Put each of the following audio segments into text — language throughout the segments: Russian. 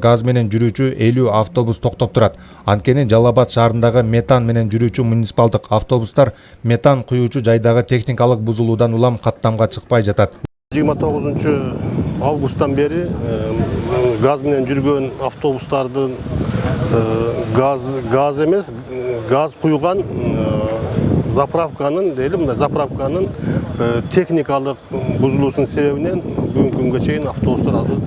газ менен жүрүүчү 50 автобус токтоп турат. Анткени Жалал Абад шаарындагы метан менен жүрүүчү муниципалдык автобустар метан куюучу жайдагы техникалык бузулуудан улам каттамга чыкпай жатат. 29 августтан бери газ менен жүргөн автобустардын газ эмес, газ куйган заправканын техникалык бузулуусунун себебинен бүгүнкү күнгө чейин автобустар азыр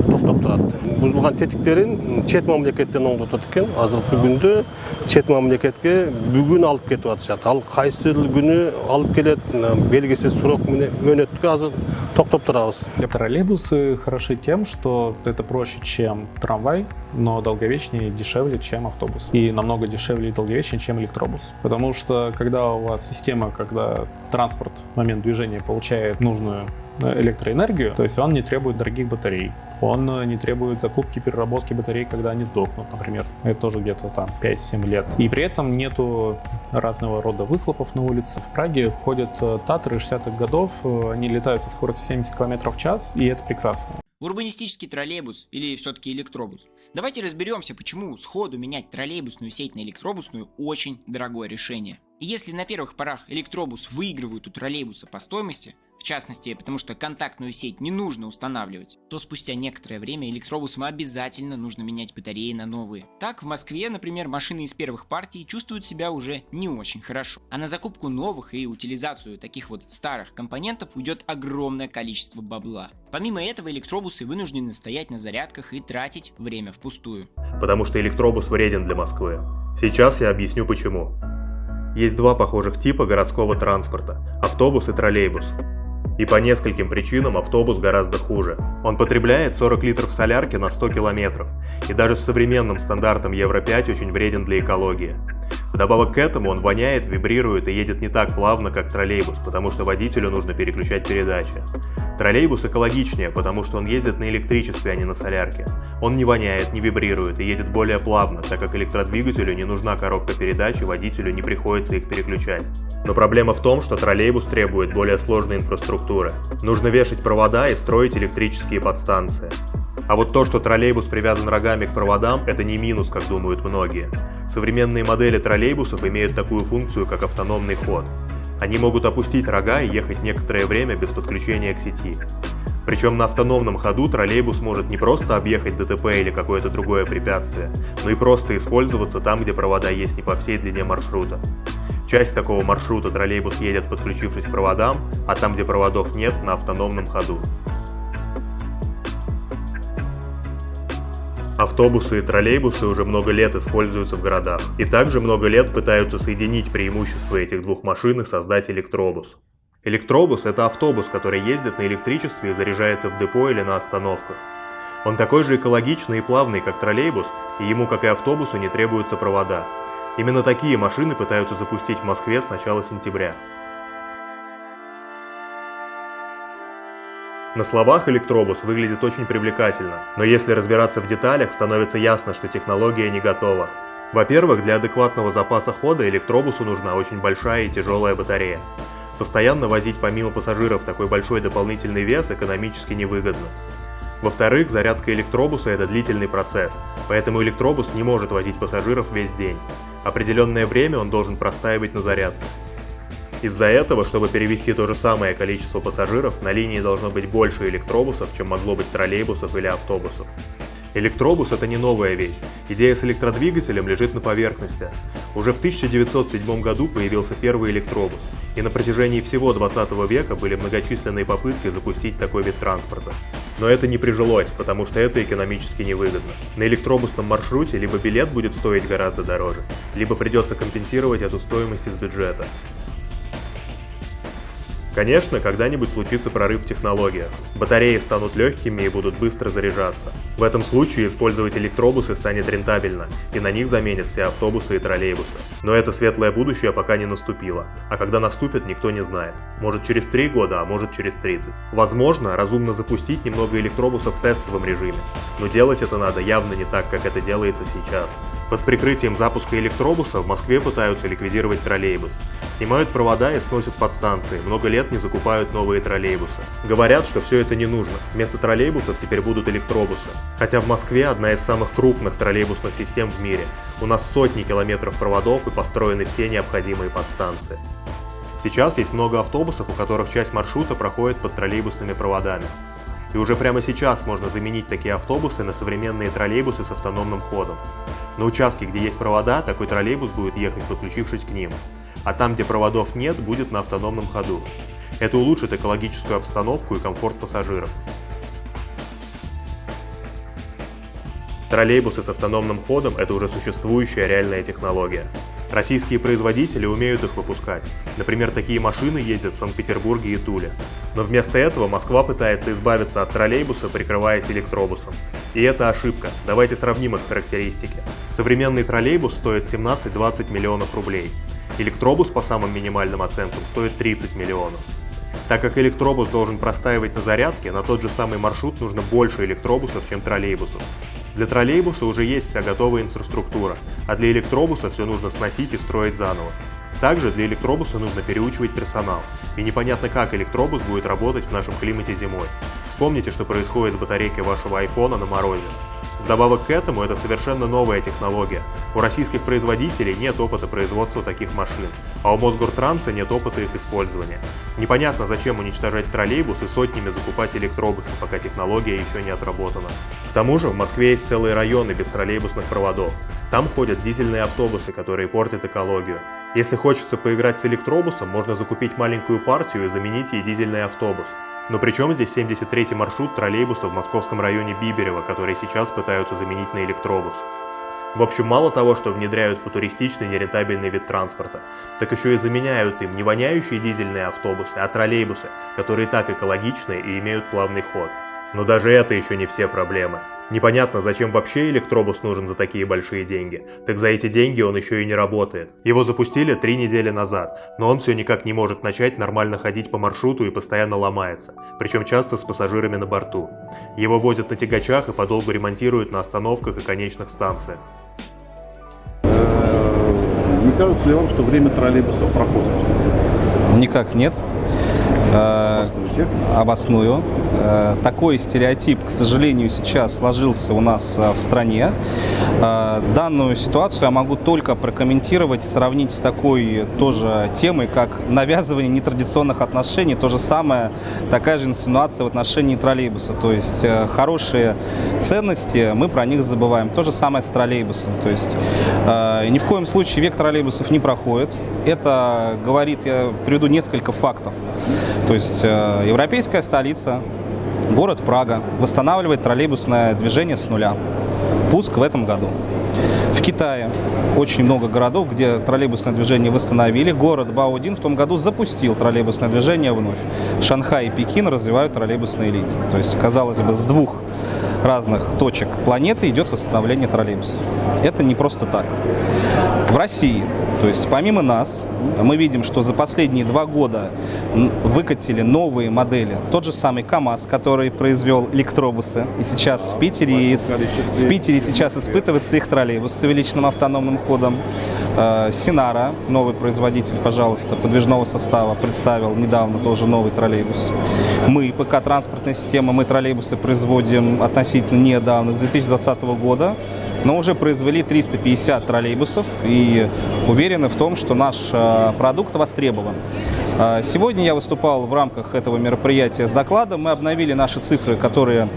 токтоп турат. Бузулган тетиктерин чет мамлекеттен оңдотот экен. Азыркы күндө чет мамлекетке бүгүн алып кетип атышат. Ал кайсы күнү алып келет, белгисиз срок мөөнөткө азыр токтоп турабыз. Троллейбусы хороши тем, что это проще, чем трамвай, но долговечнее и дешевле, чем автобус. И намного дешевле и долговечнее, чем электробус. Потому что когда у вас система, когда транспорт в момент движения получает нужную электроэнергию, то есть он не требует дорогих батарей, он не требует закупки, переработки батарей, когда они сдохнут, например. Это тоже где-то там 5-7 лет. И при этом нету разного рода выхлопов на улице. В Праге ходят татры 60-х годов, они летают со скоростью 70 км в час, и это прекрасно. Урбанистический троллейбус или все-таки электробус? Давайте разберемся, почему сходу менять троллейбусную сеть на электробусную очень дорогое решение. И если на первых порах электробус выигрывает у троллейбуса по стоимости, в частности, потому что контактную сеть не нужно устанавливать, то спустя некоторое время электробусам обязательно нужно менять батареи на новые. Так, в Москве, например, машины из первых партий чувствуют себя уже не очень хорошо. А на закупку новых и утилизацию таких вот старых компонентов уйдет огромное количество бабла. Помимо этого, электробусы вынуждены стоять на зарядках и тратить время впустую. Потому что электробус вреден для Москвы. Сейчас я объясню почему. Есть два похожих типа городского транспорта – автобус и троллейбус. И по нескольким причинам автобус гораздо хуже. Он потребляет 40 литров солярки на 100 километров, и даже с современным стандартом Евро-5 очень вреден для экологии. Вдобавок к этому он воняет, вибрирует и едет не так плавно, как троллейбус, потому что водителю нужно переключать передачи. Троллейбус экологичнее, потому что он ездит на электричестве, а не на солярке. Он не воняет, не вибрирует и едет более плавно, так как электродвигателю не нужна коробка передач и водителю не приходится их переключать. Но проблема в том, что троллейбус требует более сложной инфраструктуры. Нужно вешать провода и строить электрические подстанции. А вот то, что троллейбус привязан рогами к проводам, это не минус, как думают многие. Современные модели троллейбусов имеют такую функцию, как автономный ход. Они могут опустить рога и ехать некоторое время без подключения к сети. Причем на автономном ходу троллейбус может не просто объехать ДТП или какое-то другое препятствие, но и просто использоваться там, где провода есть не по всей длине маршрута. Часть такого маршрута троллейбус едет, подключившись к проводам, а там, где проводов нет, на автономном ходу. Автобусы и троллейбусы уже много лет используются в городах, и также много лет пытаются соединить преимущества этих двух машин и создать электробус. Электробус – это автобус, который ездит на электричестве и заряжается в депо или на остановках. Он такой же экологичный и плавный, как троллейбус, и ему, как и автобусу, не требуются провода. Именно такие машины пытаются запустить в Москве с начала сентября. На словах электробус выглядит очень привлекательно, но если разбираться в деталях, становится ясно, что технология не готова. Во-первых, для адекватного запаса хода электробусу нужна очень большая и тяжелая батарея. Постоянно возить помимо пассажиров такой большой дополнительный вес экономически невыгодно. Во-вторых, зарядка электробуса – это длительный процесс, поэтому электробус не может возить пассажиров весь день. Определенное время он должен простаивать на зарядке. Из-за этого, чтобы перевезти то же самое количество пассажиров, на линии должно быть больше электробусов, чем могло быть троллейбусов или автобусов. Электробус – это не новая вещь. Идея с электродвигателем лежит на поверхности. Уже в 1907 году появился первый электробус, и на протяжении всего 20 века были многочисленные попытки запустить такой вид транспорта. Но это не прижилось, потому что это экономически невыгодно. На электробусном маршруте либо билет будет стоить гораздо дороже, либо придется компенсировать эту стоимость из бюджета. Конечно, когда-нибудь случится прорыв в технологиях. Батареи станут легкими и будут быстро заряжаться. В этом случае использовать электробусы станет рентабельно, и на них заменят все автобусы и троллейбусы. Но это светлое будущее пока не наступило, а когда наступит, никто не знает. Может через 3 года, а может через 30. Возможно, разумно запустить немного электробусов в тестовом режиме, но делать это надо явно не так, как это делается сейчас. Под прикрытием запуска электробуса в Москве пытаются ликвидировать троллейбус. С Снимают провода и сносят подстанции, много лет не закупают новые троллейбусы. Говорят, что все это не нужно, вместо троллейбусов теперь будут электробусы. Хотя в Москве одна из самых крупных троллейбусных систем в мире. У нас сотни километров проводов и построены все необходимые подстанции. Сейчас есть много автобусов, у которых часть маршрута проходит под троллейбусными проводами. И уже прямо сейчас можно заменить такие автобусы на современные троллейбусы с автономным ходом. На участке, где есть провода, такой троллейбус будет ехать, подключившись к ним. А там, где проводов нет, будет на автономном ходу. Это улучшит экологическую обстановку и комфорт пассажиров. Троллейбусы с автономным ходом – это уже существующая реальная технология. Российские производители умеют их выпускать. Например, такие машины ездят в Санкт-Петербурге и Туле. Но вместо этого Москва пытается избавиться от троллейбуса, прикрываясь электробусом. И это ошибка. Давайте сравним их характеристики. Современный троллейбус стоит 17-20 миллионов рублей. Электробус по самым минимальным оценкам стоит 30 миллионов. Так как электробус должен простаивать на зарядке, на тот же самый маршрут нужно больше электробусов, чем троллейбусов. Для троллейбуса уже есть вся готовая инфраструктура, а для электробуса все нужно сносить и строить заново. Также для электробуса нужно переучивать персонал, и непонятно, как электробус будет работать в нашем климате зимой. Вспомните, что происходит с батарейкой вашего айфона на морозе. Вдобавок к этому это совершенно новая технология. У российских производителей нет опыта производства таких машин, а у Мосгортранса нет опыта их использования. Непонятно, зачем уничтожать троллейбус и сотнями закупать электробусы, пока технология еще не отработана. К тому же в Москве есть целые районы без троллейбусных проводов. Там ходят дизельные автобусы, которые портят экологию. Если хочется поиграть с электробусом, можно закупить маленькую партию и заменить ей дизельный автобус. Но при чем здесь 73-й маршрут троллейбуса в московском районе Биберево, который сейчас пытаются заменить на электробус? В общем, мало того, что внедряют футуристичный нерентабельный вид транспорта, так еще и заменяют им не воняющие дизельные автобусы, а троллейбусы, которые так экологичны и имеют плавный ход. Но даже это еще не все проблемы. Непонятно, зачем вообще электробус нужен за такие большие деньги. Так за эти деньги он еще и не работает. Его запустили 3 недели назад, но он все никак не может начать нормально ходить по маршруту и постоянно ломается, причем часто с пассажирами на борту. Его возят на тягачах и подолгу ремонтируют на остановках и конечных станциях. Не кажется ли вам, что время троллейбусов проходит? Никак нет. Обоснуйте. Обосную. Такой стереотип, к сожалению, сейчас сложился у нас в стране. Данную ситуацию я могу только прокомментировать, сравнить с такой тоже темой, как навязывание нетрадиционных отношений. То же самое, такая же инсинуация в отношении троллейбуса. То есть хорошие ценности, мы про них забываем. То же самое с троллейбусом. То есть ни в коем случае век троллейбусов не проходит. Это говорит, я приведу несколько фактов. То есть европейская столица, город Прага, восстанавливает троллейбусное движение с нуля. Пуск в этом году. В Китае очень много городов, где троллейбусное движение восстановили. Город Баодин в том году запустил троллейбусное движение вновь. Шанхай и Пекин развивают троллейбусные линии. То есть, казалось бы, с двух разных точек планеты идет восстановление троллейбусов. Это не просто так. В России, то есть помимо нас, мы видим, что за последние 2 года выкатили новые модели. Тот же самый КАМАЗ, который произвел электробусы, и сейчас в Питере сейчас испытывается их троллейбус с увеличенным автономным ходом. Синара, новый производитель, пожалуйста, подвижного состава, представил недавно тоже новый троллейбус. Мы, ПК «Транспортная система», мы троллейбусы производим относительно недавно, с 2020 года. Но уже произвели 350 троллейбусов и уверены в том, что наш продукт востребован. Сегодня я выступал в рамках этого мероприятия с докладом. Мы обновили наши цифры, которые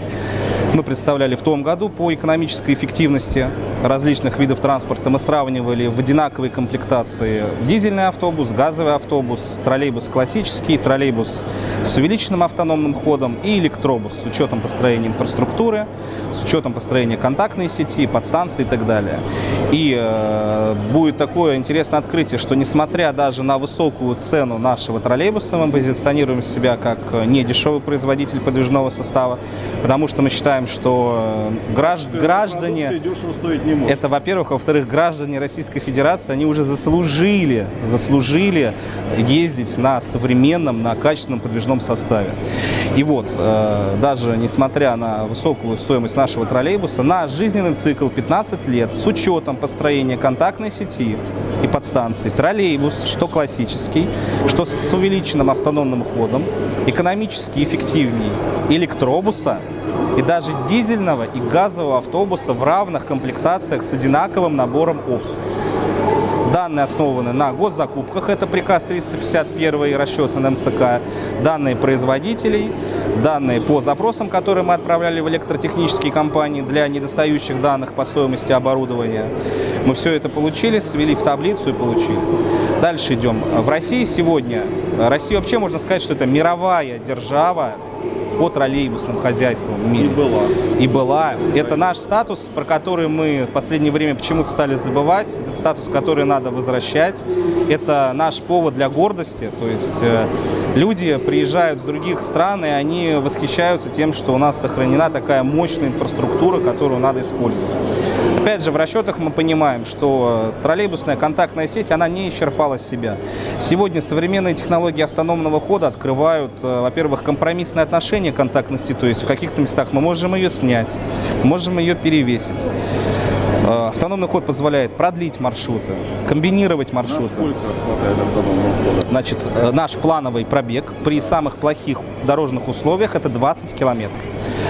мы представляли в том году по экономической эффективности различных видов транспорта. Мы сравнивали в одинаковой комплектации дизельный автобус, газовый автобус, троллейбус классический, троллейбус с увеличенным автономным ходом и электробус с учетом построения инфраструктуры, с учетом построения контактной сети, подстанции и так далее. И будет такое интересное открытие, что несмотря даже на высокую цену нашего троллейбуса, мы позиционируем себя как недешевый производитель подвижного состава, потому что мы считаем, понимаем, что граждане... Продукция дешево стоить не может. Это, во-первых. Во-вторых, граждане Российской Федерации, они уже заслужили ездить на современном, на качественном подвижном составе. И вот, даже несмотря на высокую стоимость нашего троллейбуса, на жизненный цикл 15 лет с учетом построения контактной сети и подстанций троллейбус, что классический, что с увеличенным автономным ходом, экономически эффективнее электробуса и даже дизельного и газового автобуса в равных комплектациях с одинаковым набором опций. Данные основаны на госзакупках, это приказ 351 и расчеты на МЦК, данные производителей, данные по запросам, которые мы отправляли в электротехнические компании для недостающих данных по стоимости оборудования. Мы все это получили, свели в таблицу и получили. Дальше идем. В России сегодня, Россия вообще можно сказать, что это мировая держава по троллейбусным хозяйствам в мире. И была. Это наш статус, про который мы в последнее время почему-то стали забывать. Это статус, который надо возвращать. Это наш повод для гордости. То есть люди приезжают с других стран, и они восхищаются тем, что у нас сохранена такая мощная инфраструктура, которую надо использовать. Опять же, в расчетах мы понимаем, что троллейбусная контактная сеть, она не исчерпала себя. Сегодня современные технологии автономного хода открывают, во-первых, компромиссные отношения контактности, то есть в каких-то местах мы можем ее снять, можем ее перевесить. Автономный ход позволяет продлить маршруты, комбинировать маршруты. Насколько хватает автономного хода? Значит, наш плановый пробег при самых плохих дорожных условиях – это 20 километров.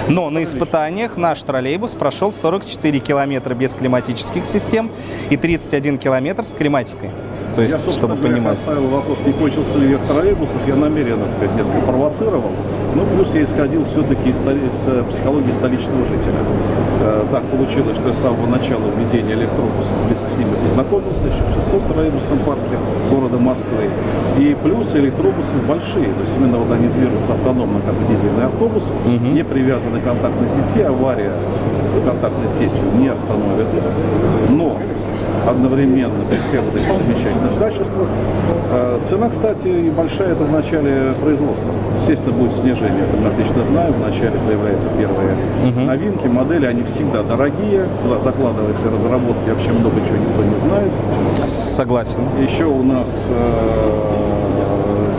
Но на испытаниях наш троллейбус прошел 44 километра без климатических систем и 31 километр с климатикой. То есть, Я, собственно чтобы говоря, понимать. поставил вопрос, не кончился ли век троллейбусов, я намеренно, так сказать, несколько провоцировал. Но плюс я исходил все-таки из психологии столичного жителя. Так получилось, что я с самого начала введения электробусов близко с ними познакомился, еще в 6-м троллейбусном парке города Москвы. И плюс электробусы большие, то есть именно вот они движутся автономно, как дизельный автобус, не привязаны к контактной сети, авария с контактной сетью не остановит их. Но одновременно при всех вот этих замечательных качествах. Цена, кстати, и большая это в начале производства. Естественно, будет снижение, это мы отлично знаем. В начале появляются первые новинки, модели, они всегда дорогие. Туда закладываются разработки, вообще много чего никто не знает. Согласен. Еще у нас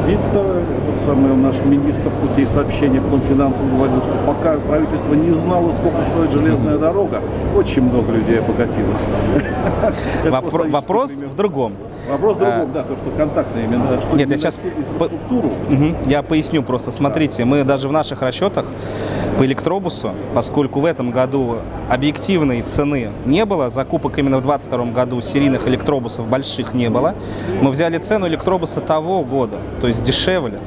Витта, этот самый наш министр путей сообщения, потом финансов, говорил, что пока правительство не знало, сколько стоит железная дорога, очень много людей обогатилось. Вопрос в другом. Вопрос в другом, да, то, что контактная именно, что Нет, я сейчас инфраструктуру. Я поясню просто. Смотрите, мы даже в наших расчетах по электробусу, поскольку в этом году объективной цены не было, закупок именно в 2022 году серийных электробусов больших не было, мы взяли цену электробуса того года, то есть дешевле.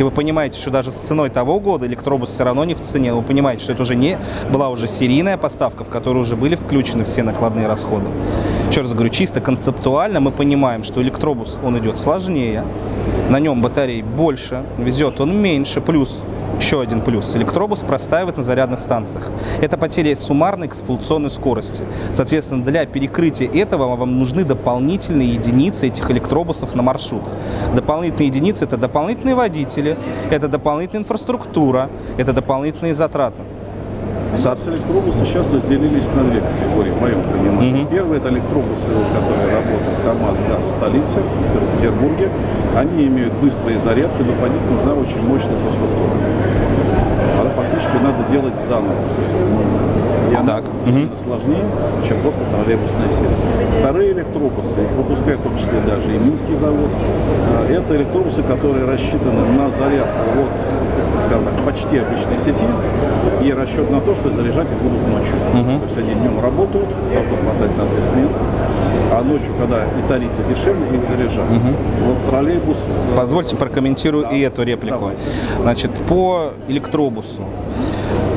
И вы понимаете, что даже с ценой того года электробус все равно не в цене. Вы понимаете, что это уже не была уже серийная поставка, в которую уже были включены все накладные расходы. Еще раз говорю, чисто концептуально мы понимаем, что электробус, он идет сложнее, на нем батарей больше, везет он меньше, плюс еще один плюс. Электробус простаивает на зарядных станциях. Это потеря суммарной эксплуатационной скорости. Соответственно, для перекрытия этого вам нужны дополнительные единицы этих электробусов на маршрут. Дополнительные единицы – это дополнительные водители, это дополнительная инфраструктура, это дополнительные затраты. У нас электробусы сейчас разделились на две категории, в моем понимании. Первый – это электробусы, которые работают КамАЗ-ГАЗ в столице, в Петербурге. Они имеют быстрые зарядки, но по них нужна очень мощная инфраструктура. Она фактически надо делать заново. То есть, и она сильно сложнее, чем просто троллейбусная сеть. Вторые электробусы, их выпускает в том числе даже и Минский завод, это электробусы, которые рассчитаны на зарядку от, скажем так, почти обычной сети и расчет на то, что заряжать их будут ночью. То есть они днем работают, должно хватать на 2 смены, а ночью, когда и тарифы дешевле, их заряжают. Вот троллейбус... Позвольте прокомментирую и эту реплику. Давайте. Значит, по электробусу.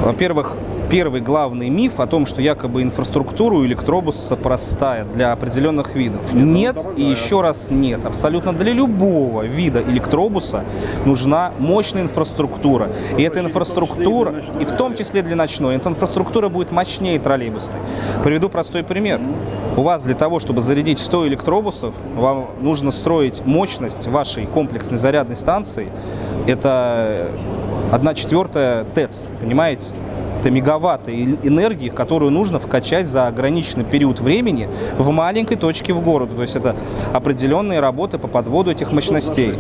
Во-первых, первый главный миф о том, что якобы инфраструктура у электробуса простая для определенных видов. Нет и еще раз нет. Абсолютно для любого вида электробуса нужна мощная инфраструктура. И эта инфраструктура, и в том числе для ночной, эта инфраструктура будет мощнее троллейбусной. Приведу простой пример. У вас для того, чтобы зарядить 100 электробусов, вам нужно строить мощность вашей комплексной зарядной станции. Это 1/4 ТЭЦ, понимаете? это мегаватты энергии, которую нужно вкачать за ограниченный период времени в маленькой точке в городе. То есть это определенные работы по подводу этих мощностей.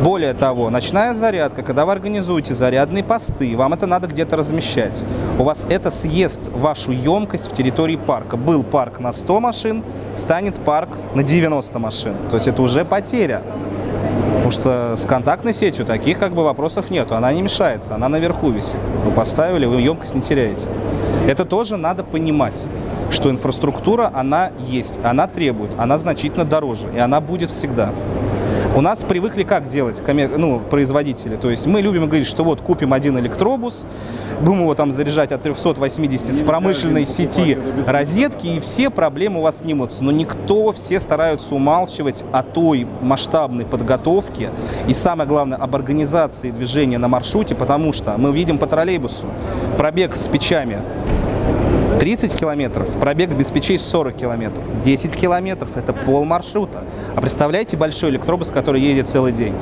Более того, ночная зарядка, когда вы организуете зарядные посты, вам это надо где-то размещать. У вас это съест вашу емкость в территории парка. Был парк на 100 машин, станет парк на 90 машин. То есть это уже потеря. Потому что с контактной сетью таких как бы вопросов нету. Она не мешается, она наверху висит. Вы поставили, вы емкость не теряете. Это тоже надо понимать, что инфраструктура, она есть, она требует, она значительно дороже, и она будет всегда. У нас привыкли как делать производители. То есть мы любим говорить, что вот купим один электробус, будем его там заряжать от 380 с промышленной сети розетки, и все проблемы у вас снимутся. Но все стараются умалчивать о той масштабной подготовке и, самое главное, об организации движения на маршруте, потому что мы видим по троллейбусу пробег с печами 30 километров, пробег без печей 40 километров. 10 километров – это пол маршрута. А представляете большой электробус, который едет целый день,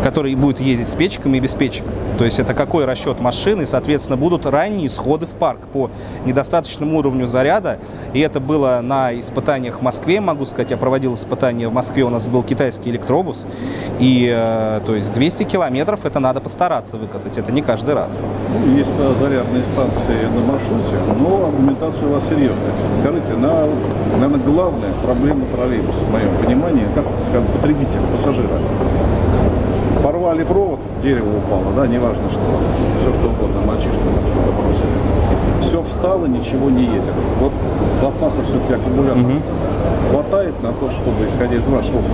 который будет ездить с печками и без печек. То есть это какой расчет машины, и, соответственно, будут ранние сходы в парк по недостаточному уровню заряда. И это было на испытаниях в Москве, могу сказать, я проводил испытания в Москве, у нас был китайский электробус. И, то есть 200 километров это надо постараться выкатать, это не каждый раз. Есть зарядные станции на маршруте, но аргументация у вас серьезная. Скажите, наверное, главная проблема троллейбуса, в моем понимании, как, скажем, потребителя, пассажира. Порвали провод, дерево упало, да, неважно что, все что угодно, мальчишки что-то бросили. Все встало, ничего не едет. Вот запасов все-таки аккумулятора хватает на то, чтобы, исходя из вашего опыта,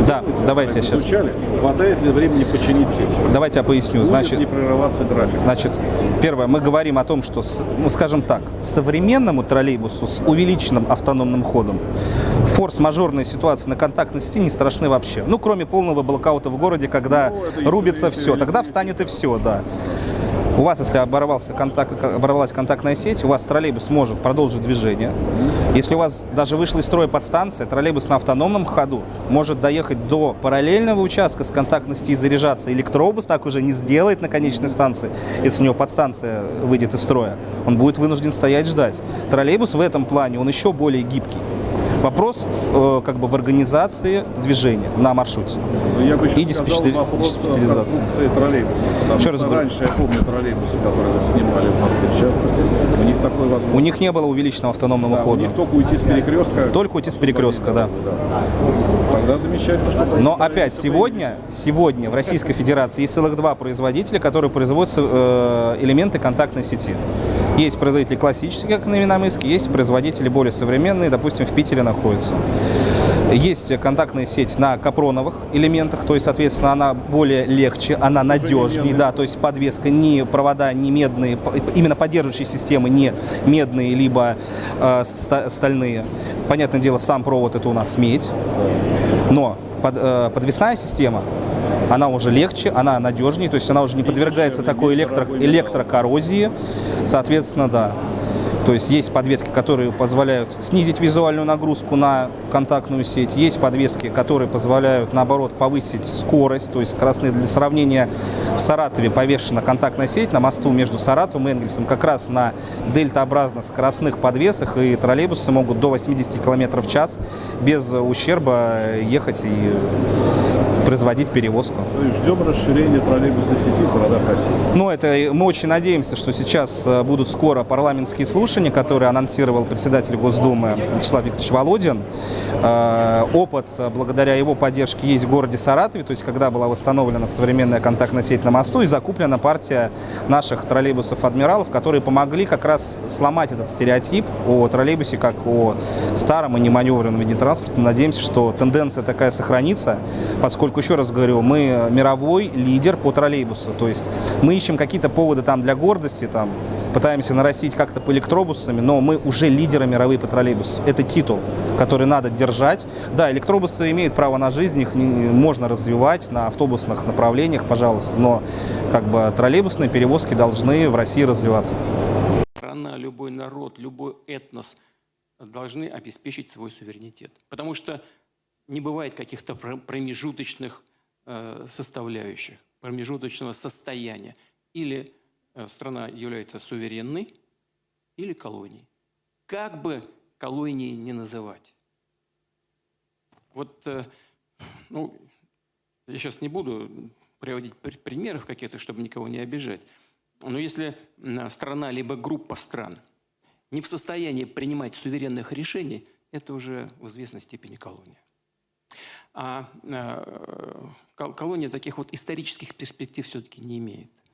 да, давайте я сейчас... Хватает ли времени починить сеть? Давайте я поясню. Будет ли прерываться график? Значит, первое, мы говорим о том, что, скажем так, современному троллейбусу с увеличенным автономным ходом форс-мажорные ситуации на контактной сети не страшны вообще. Ну, кроме полного блокаута в городе, когда рубится все, тогда встанет и все, да. У вас, если оборвалась контактная сеть, у вас троллейбус может продолжить движение. Если у вас даже вышла из строя подстанция, троллейбус на автономном ходу может доехать до параллельного участка с контактной сети и заряжаться. Электробус так уже не сделает на конечной станции, если у него подстанция выйдет из строя. Он будет вынужден стоять ждать. Троллейбус в этом плане, он еще более гибкий. Вопрос в организации движения на маршруте. Я бы еще сказал вопрос о конструкции троллейбуса. Потому что раньше, я помню, троллейбусы, которые вы снимали в Москве, в частности, у них такой возможность. У них не было увеличенного автономного хода. У них только уйти с перекрестка. Только уйти с перекрестка, да. Тогда замечательно, что... Но опять, сегодня в Российской Федерации есть целых два производителя, которые производят элементы контактной сети. Есть производители классические, как на Невиномысске, есть производители более современные, допустим, в Питере находятся. Есть контактная сеть на капроновых элементах, то есть, соответственно, она более легче, она надежнее, да, то есть подвеска, не провода, не медные, именно поддерживающие системы не медные, либо стальные. Понятное дело, сам провод это у нас медь, но подвесная система, она уже легче, она надежнее, то есть она уже не подвергается такой электрокоррозии, соответственно, да. То есть есть подвески, которые позволяют снизить визуальную нагрузку на контактную сеть, есть подвески, которые позволяют, наоборот, повысить скорость, то есть скоростные. Для сравнения, в Саратове повешена контактная сеть на мосту между Саратовым и Энгельсом как раз на дельтообразных скоростных подвесах, и троллейбусы могут до 80 км в час без ущерба ехать и производить перевозку. То есть ждем расширения троллейбусной сети в городах России. Ну, это мы очень надеемся, что сейчас будут скоро парламентские слушания, которые анонсировал председатель Госдумы Вячеслав Викторович Володин. Опыт, благодаря его поддержке, есть в городе Саратове, то есть когда была восстановлена современная контактная сеть на мосту и закуплена партия наших троллейбусов-адмиралов, которые помогли как раз сломать этот стереотип о троллейбусе как о старом и неманевренном виде транспорта. Мы надеемся, что тенденция такая сохранится, поскольку, еще раз говорю, мы мировой лидер по троллейбусу. То есть мы ищем какие-то поводы там для гордости, там, пытаемся нарастить как-то по электробусами, но мы уже лидеры мировые по троллейбусу. Это титул, который надо держать. Да, электробусы имеют право на жизнь, их можно развивать на автобусных направлениях, пожалуйста, но как бы троллейбусные перевозки должны в России развиваться. Страна, любой народ, любой этнос должны обеспечить свой суверенитет. Потому что не бывает каких-то промежуточных составляющих, промежуточного состояния. Или страна является суверенной или колонией. Как бы колонией не называть. Вот, ну, я сейчас не буду приводить примеров каких-то, чтобы никого не обижать. Но если страна либо группа стран не в состоянии принимать суверенных решений, это уже в известной степени колония. А колония таких вот исторических перспектив все-таки не имеет.